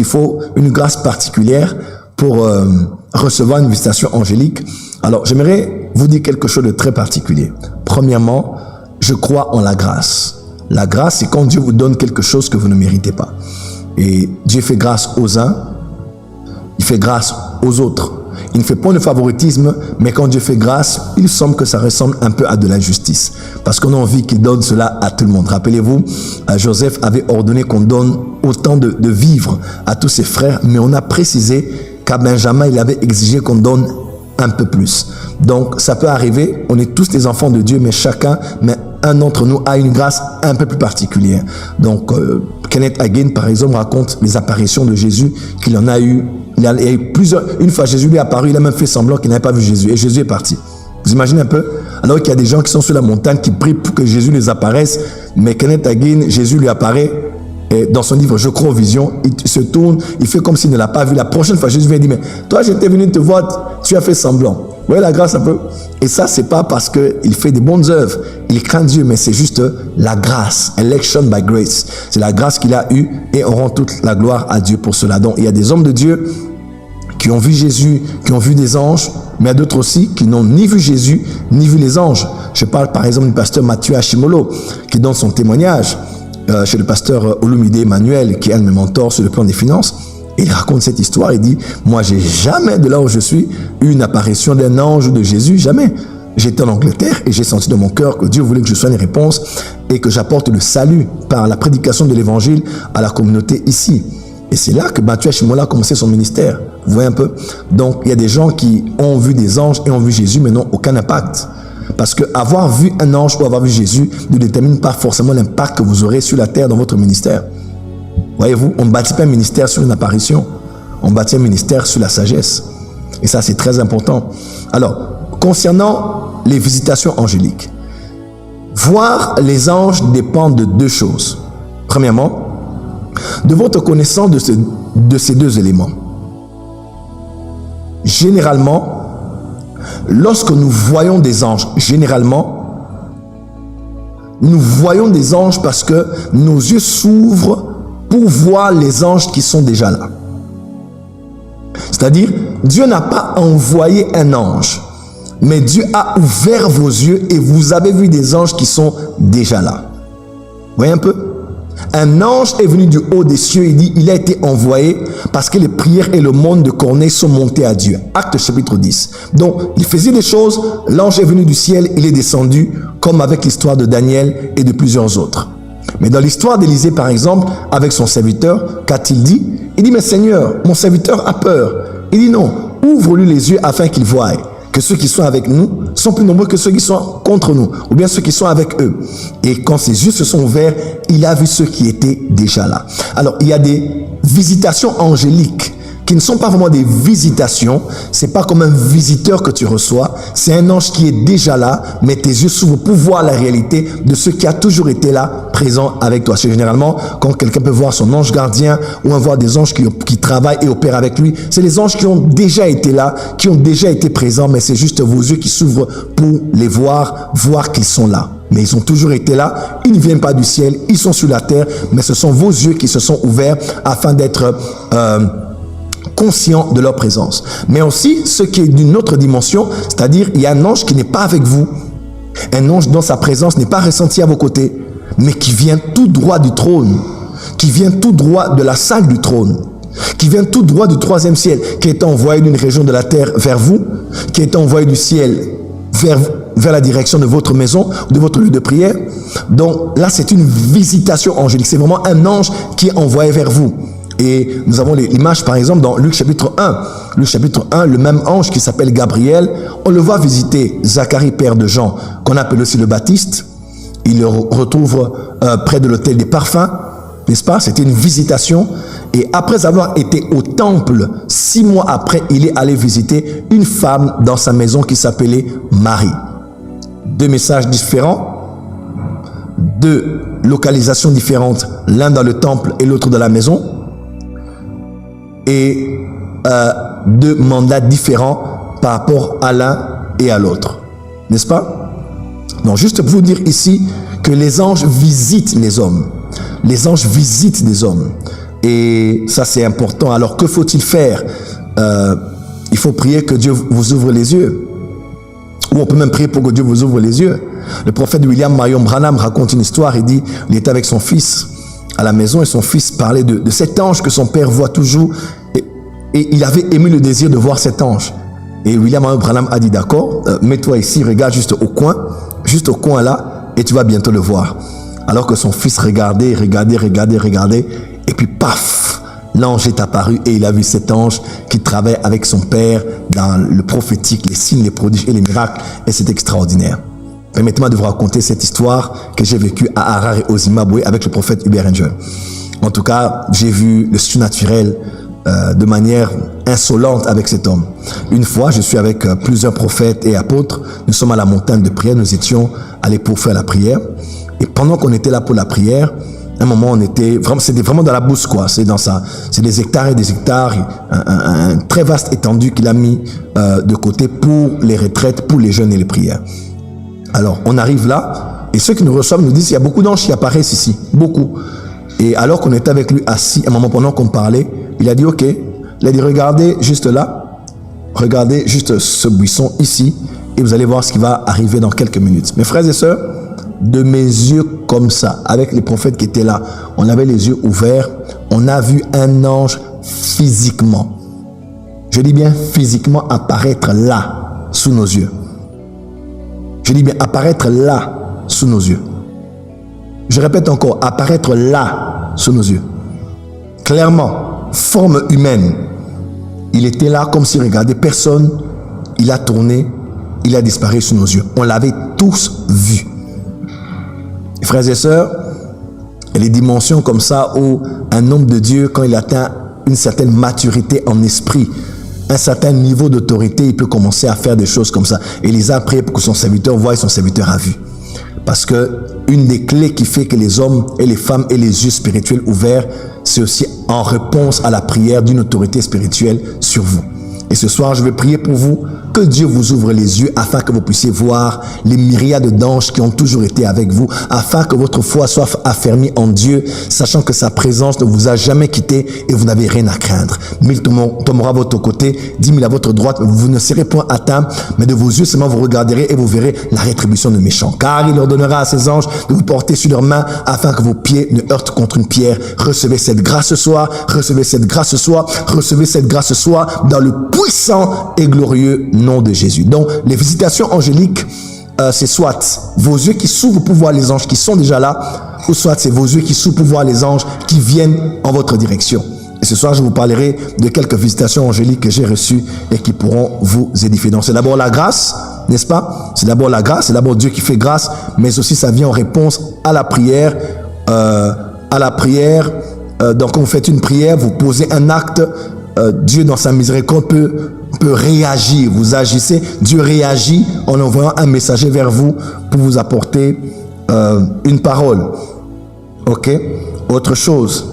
il faut une grâce particulière pour recevoir une visitation angélique. Alors, j'aimerais vous dire quelque chose de très particulier. Premièrement, je crois en la grâce. La grâce, c'est quand Dieu vous donne quelque chose que vous ne méritez pas. Et Dieu fait grâce aux uns, il fait grâce aux autres. Il ne fait pas de favoritisme, mais quand Dieu fait grâce, il semble que ça ressemble un peu à de l'injustice. Parce qu'on a envie qu'il donne cela à tout le monde. Rappelez-vous, Joseph avait ordonné qu'on donne autant de vivres à tous ses frères, mais on a précisé qu'à Benjamin, il avait exigé qu'on donne un peu plus. Donc, ça peut arriver, on est tous des enfants de Dieu, mais un d'entre nous a une grâce un peu plus particulière. Donc, Kenneth Hagin, par exemple, raconte les apparitions de Jésus qu'il en a eu. Il y a eu plusieurs. Une fois, Jésus lui est apparu, il a même fait semblant qu'il n'avait pas vu Jésus. Et Jésus est parti. Vous imaginez un peu? Alors qu'il y a des gens qui sont sur la montagne, qui prient pour que Jésus les apparaisse. Mais Kenneth Hagin, Jésus lui apparaît. Et dans son livre, Je crois aux visions, il se tourne, il fait comme s'il ne l'a pas vu. La prochaine fois, Jésus vient dire, mais toi, j'étais venu te voir, tu as fait semblant. Vous voyez la grâce un peu? Et ça, c'est pas parce qu'il fait des bonnes œuvres, il craint Dieu, mais c'est juste la grâce, election by grace. C'est la grâce qu'il a eue et on rend toute la gloire à Dieu pour cela. Donc, il y a des hommes de Dieu qui ont vu Jésus, qui ont vu des anges, mais il y a d'autres aussi qui n'ont ni vu Jésus, ni vu les anges. Je parle par exemple du pasteur Mathieu Hashimolo, qui donne son témoignage chez le pasteur Olumide Emmanuel, qui est un de mes mentors sur le plan des finances. Et il raconte cette histoire, il dit, moi j'ai jamais de là où je suis eu une apparition d'un ange ou de Jésus, jamais. J'étais en Angleterre et j'ai senti dans mon cœur que Dieu voulait que je sois une réponse et que j'apporte le salut par la prédication de l'évangile à la communauté ici. Et c'est là que Mathieu Hashimola a commencé son ministère. Vous voyez un peu? Donc il y a des gens qui ont vu des anges et ont vu Jésus mais n'ont aucun impact. Parce que avoir vu un ange ou avoir vu Jésus ne détermine pas forcément l'impact que vous aurez sur la terre dans votre ministère. Voyez-vous, on ne bâtit pas un ministère sur une apparition. On bâtit un ministère sur la sagesse. Et ça, c'est très important. Alors, concernant les visitations angéliques, voir les anges dépend de deux choses. Premièrement, de votre connaissance de ces deux éléments. Généralement, lorsque nous voyons des anges, nous voyons des anges parce que nos yeux s'ouvrent pour voir les anges qui sont déjà là. C'est-à-dire, Dieu n'a pas envoyé un ange, mais Dieu a ouvert vos yeux et vous avez vu des anges qui sont déjà là. Vous voyez un peu? Un ange est venu du haut des cieux, il dit, il a été envoyé parce que les prières et le monde de Corneille sont montés à Dieu. Acte chapitre 10. Donc, il faisait des choses, l'ange est venu du ciel, il est descendu, comme avec l'histoire de Daniel et de plusieurs autres. Mais dans l'histoire d'Élisée, par exemple, avec son serviteur, qu'a-t-il dit? Il dit, mais Seigneur, mon serviteur a peur. Il dit, non, ouvre-lui les yeux afin qu'il voie que ceux qui sont avec nous sont plus nombreux que ceux qui sont contre nous, ou bien ceux qui sont avec eux. Et quand ses yeux se sont ouverts, il a vu ceux qui étaient déjà là. Alors, il y a des visitations angéliques qui ne sont pas vraiment des visitations. C'est pas comme un visiteur que tu reçois. C'est un ange qui est déjà là, mais tes yeux s'ouvrent pour voir la réalité de ce qui a toujours été là, présent avec toi. C'est généralement quand quelqu'un peut voir son ange gardien ou voir des anges qui travaillent et opèrent avec lui. C'est les anges qui ont déjà été là, qui ont déjà été présents, mais c'est juste vos yeux qui s'ouvrent pour les voir qu'ils sont là. Mais ils ont toujours été là, ils ne viennent pas du ciel, ils sont sur la terre, mais ce sont vos yeux qui se sont ouverts afin d'être conscients de leur présence. Mais aussi, ce qui est d'une autre dimension, c'est-à-dire, il y a un ange qui n'est pas avec vous. Un ange dont sa présence n'est pas ressentie à vos côtés, mais qui vient tout droit du trône, qui vient tout droit de la salle du trône, qui vient tout droit du troisième ciel, qui est envoyé d'une région de la terre vers vous, qui est envoyé du ciel vers la direction de votre maison, de votre lieu de prière. Donc là, c'est une visitation angélique. C'est vraiment un ange qui est envoyé vers vous. Et nous avons l'image, par exemple, dans Luc chapitre 1. Luc chapitre 1, le même ange qui s'appelle Gabriel, on le voit visiter Zacharie, père de Jean, qu'on appelle aussi le Baptiste. Il le retrouve près de l'autel des parfums, n'est-ce pas? C'était une visitation. Et après avoir été au temple, 6 mois après, il est allé visiter une femme dans sa maison qui s'appelait Marie. 2 messages différents, 2 localisations différentes, l'un dans le temple et l'autre dans la maison. Et 2 mandats différents par rapport à l'un et à l'autre. N'est-ce pas? Donc, juste pour vous dire ici que les anges visitent les hommes. Les anges visitent des hommes. Et ça, c'est important. Alors, que faut-il faire? Il faut prier que Dieu vous ouvre les yeux. Ou on peut même prier pour que Dieu vous ouvre les yeux. Le prophète William Marion Branham raconte une histoire. Il dit, il était avec son fils à la maison et son fils parlait de cet ange que son père voit toujours. Et il avait ému le désir de voir cet ange. Et William Marion Branham a dit, d'accord, mets-toi ici, regarde juste au coin là, et tu vas bientôt le voir. Alors que son fils regardait, et puis paf, l'ange est apparu et il a vu cet ange qui travaille avec son père dans le prophétique, les signes, les prodiges et les miracles, et c'est extraordinaire. Permettez-moi de vous raconter cette histoire que j'ai vécue à Harare au Zimbabwe avec le prophète Hubert Angel. En tout cas, j'ai vu le surnaturel de manière insolente avec cet homme. Une fois, je suis avec plusieurs prophètes et apôtres. Nous sommes à la montagne de prière. Nous étions allés pour faire la prière. Et pendant qu'on était là pour la prière, à un moment, c'était vraiment dans la bourse, quoi. C'est des hectares et des hectares, un très vaste étendue qu'il a mis de côté pour les retraites, pour les jeûnes et les prières. Alors, on arrive là, et ceux qui nous reçoivent nous disent, il y a beaucoup d'anges qui apparaissent ici, beaucoup. Et alors qu'on était avec lui assis, à un moment pendant qu'on parlait, il a dit, ok, il a dit, regardez juste là, regardez juste ce buisson ici, et vous allez voir ce qui va arriver dans quelques minutes. Mes frères et sœurs, de mes yeux comme ça, avec les prophètes qui étaient là, on avait les yeux ouverts, on a vu un ange physiquement, je dis bien physiquement, apparaître là, sous nos yeux. Je dis bien apparaître là, sous nos yeux. Je répète encore, apparaître là, sous nos yeux. Clairement, forme humaine. Il était là comme s'il regardait personne. Il a tourné, il a disparu sous nos yeux. On l'avait tous vu. Frères et sœurs, les dimensions comme ça où un homme de Dieu, quand il atteint une certaine maturité en esprit, un certain niveau d'autorité, il peut commencer à faire des choses comme ça. Élisée a prié pour que son serviteur voie et son serviteur a vu. Parce que une des clés qui fait que les hommes et les femmes aient les yeux spirituels ouverts, c'est aussi en réponse à la prière d'une autorité spirituelle sur vous. Et ce soir, je vais prier pour vous, que Dieu vous ouvre les yeux afin que vous puissiez voir les myriades d'anges qui ont toujours été avec vous, afin que votre foi soit affermie en Dieu, sachant que sa présence ne vous a jamais quitté et vous n'avez rien à craindre. 1000 tombera à votre côté, 10 000 à votre droite, vous ne serez point atteints, mais de vos yeux seulement vous regarderez et vous verrez la rétribution de méchants. Car il ordonnera à ses anges de vous porter sur leurs mains afin que vos pieds ne heurtent contre une pierre. Recevez cette grâce ce soir, recevez cette grâce ce soir, recevez cette grâce ce soir dans le puissant et glorieux nom de Jésus. Donc, les visitations angéliques, c'est soit vos yeux qui s'ouvrent pour voir les anges qui sont déjà là, ou soit c'est vos yeux qui s'ouvrent pour voir les anges qui viennent en votre direction. Et ce soir, je vous parlerai de quelques visitations angéliques que j'ai reçues et qui pourront vous édifier. Donc, c'est d'abord la grâce, n'est-ce pas? C'est d'abord la grâce, c'est d'abord Dieu qui fait grâce, mais aussi ça vient en réponse à la prière. Donc, quand vous faites une prière, vous posez un acte, Dieu dans sa miséricorde peut réagir. Vous agissez, Dieu réagit en envoyant un messager vers vous pour vous apporter une parole. Ok? Autre chose.